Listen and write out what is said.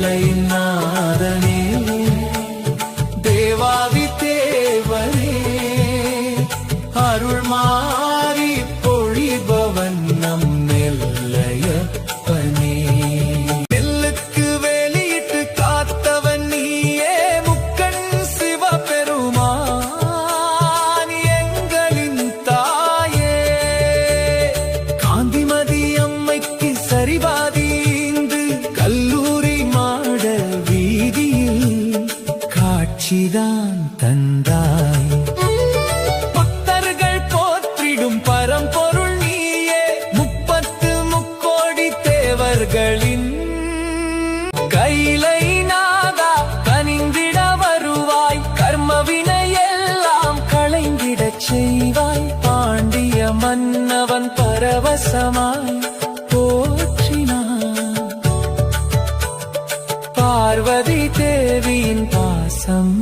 நெல்லை நாதனே தேவாதி தேவனே அருள் மாறி பொழிபவன் நம் நெல்லையப்பனே. நெல்லுக்கு வேலியிட்டு காத்தவன் நீயே முக்கண் சிவபெருமான் எங்களின் தாயே. காந்திமதி அம்மைக்கு சரிபாதி கல்லூரி மாட வீதியில் காட்சிதான் தந்தாய். பக்தர்கள் போற்றிடும் பரம்பொருள் நீயே முப்பத்து முக்கோடி தேவர்களின் கைலை நாதா கனிந்திட வருவாய். கர்மவினை எல்லாம் களைந்திடச் செய்வாய். பாண்டிய மன்னவன் பரவசமாய் போற்றினான். பார்வதி தேவியின் பாசம்